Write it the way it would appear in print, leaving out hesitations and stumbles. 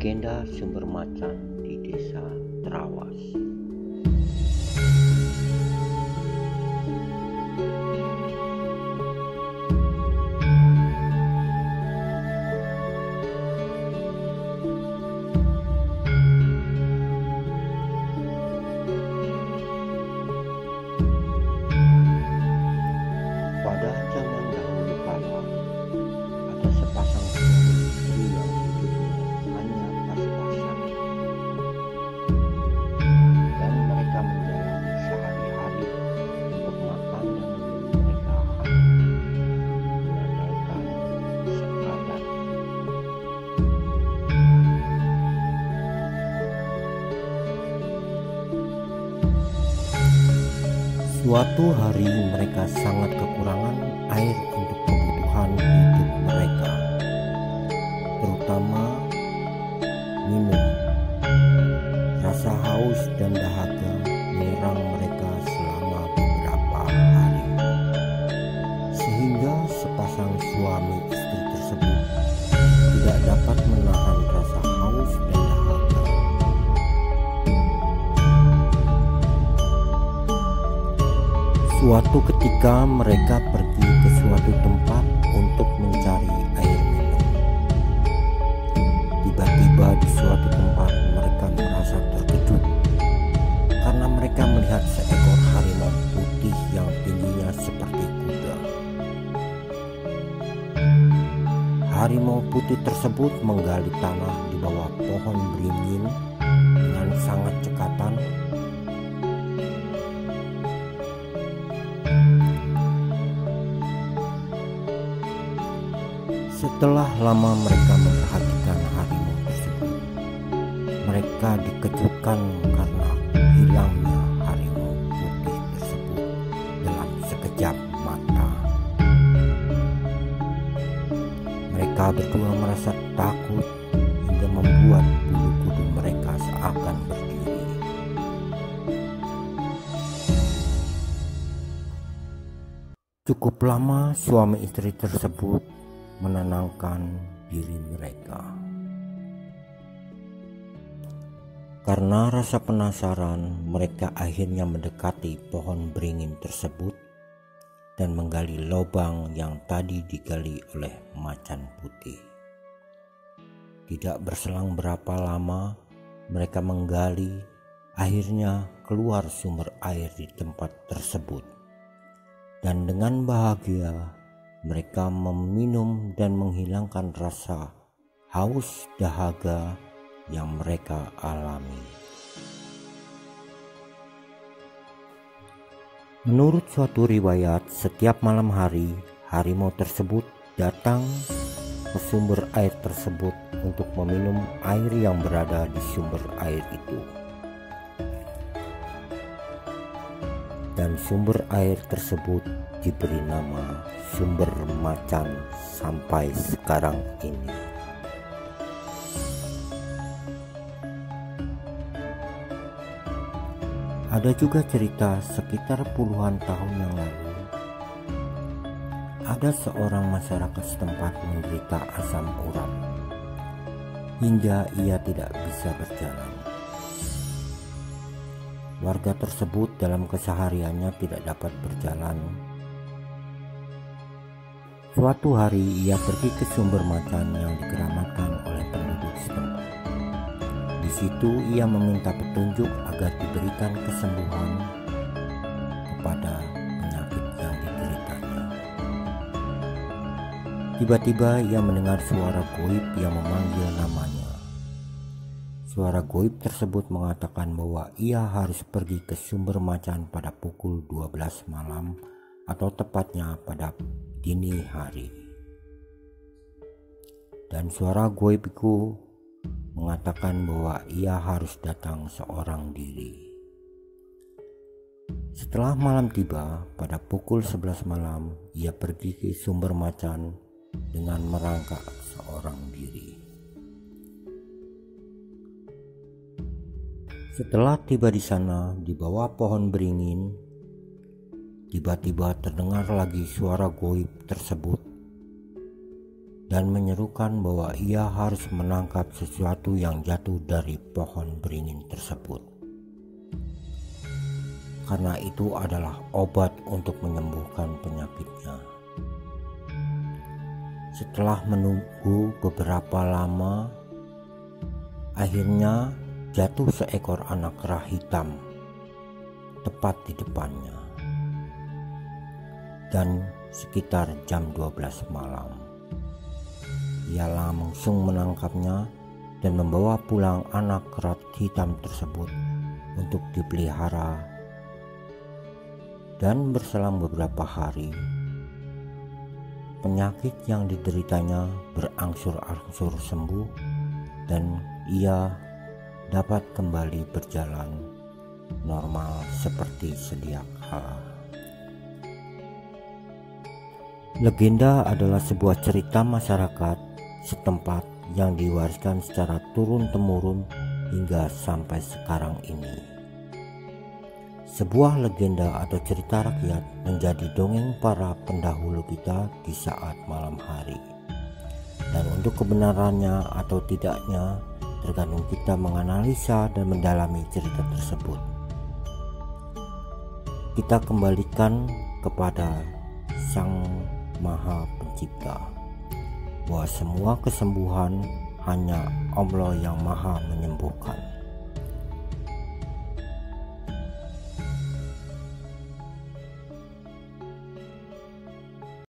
Legenda sumber macan di desa Trawas. Pada zaman dahulu kala, ada sepasang suami istri yang hidupnya hanya pas-pasan, dan mereka menjalani sehari-hari untuk makan dan minum mereka hanya mengandalkan sekadar. Suatu hari mereka sangat kekurangan air untuk kebutuhan hidup mereka, terutama minum. Rasa haus dan dahaga menyerang mereka selama beberapa hari, sehingga sepasang suami istri tersebut tidak dapat menahan rasa haus dan dahaga. Suatu ketika mereka pergi ke suatu tempat untuk mencari air minum. Tiba-tiba di suatu tempat mereka merasa terkejut karena mereka melihat seekor harimau putih yang tingginya seperti kuda. Harimau putih tersebut menggali tanah di bawah pohon beringin dengan sangat cekatan. Setelah lama mereka memperhatikan harimau tersebut, mereka dikejutkan karena hilangnya harimau putih tersebut dalam sekejap mata. Mereka berdua merasa takut hingga membuat bulu kuduk mereka seakan berdiri. Cukup lama suami istri tersebut menenangkan diri mereka. Karena rasa penasaran, mereka akhirnya mendekati pohon beringin tersebut dan menggali lubang yang tadi digali oleh macan putih. Tidak berselang berapa lama, mereka menggali, akhirnya keluar sumber air di tempat tersebut. Dan dengan bahagia mereka meminum dan menghilangkan rasa haus dahaga yang mereka alami. Menurut suatu riwayat, setiap malam hari harimau tersebut datang ke sumber air tersebut untuk meminum air yang berada di sumber air itu. Dan sumber air tersebut diberi nama sumber macan sampai sekarang ini. Ada juga cerita sekitar puluhan tahun yang lalu, ada seorang masyarakat setempat menderita asam urat hingga ia tidak bisa berjalan. Warga tersebut dalam kesehariannya tidak dapat berjalan. Suatu hari ia pergi ke sumber macan yang dikeramatkan oleh penduduk setempat. Di situ ia meminta petunjuk agar diberikan kesembuhan kepada penyakit yang dideritanya. Tiba-tiba ia mendengar suara goib yang memanggil namanya. Suara goib tersebut mengatakan bahwa ia harus pergi ke sumber macan pada pukul 12 malam atau tepatnya pada dini hari. Dan suara goib itu mengatakan bahwa ia harus datang seorang diri. Setelah malam tiba, pada pukul 11 malam ia pergi ke sumber macan dengan merangkak seorang diri. Setelah tiba di sana, di bawah pohon beringin, tiba-tiba terdengar lagi suara goib tersebut dan menyerukan bahwa ia harus menangkap sesuatu yang jatuh dari pohon beringin tersebut, karena itu adalah obat untuk menyembuhkan penyakitnya. Setelah menunggu beberapa lama, akhirnya jatuh seekor anak kera hitam tepat di depannya, dan sekitar jam 12 malam. Ia langsung menangkapnya dan membawa pulang anak kera hitam tersebut untuk dipelihara. Dan berselang beberapa hari, penyakit yang dideritanya berangsur-angsur sembuh dan ia dapat kembali berjalan normal seperti sedia kala. Legenda adalah sebuah cerita masyarakat setempat yang diwariskan secara turun-temurun hingga sampai sekarang ini. Sebuah legenda atau cerita rakyat menjadi dongeng para pendahulu kita di saat malam hari. Dan untuk kebenarannya atau tidaknya tergantung kita menganalisa dan mendalami cerita tersebut. Kita kembalikan kepada Sang Maha Pencipta, bahwa semua kesembuhan hanya Allah yang Maha menyembuhkan.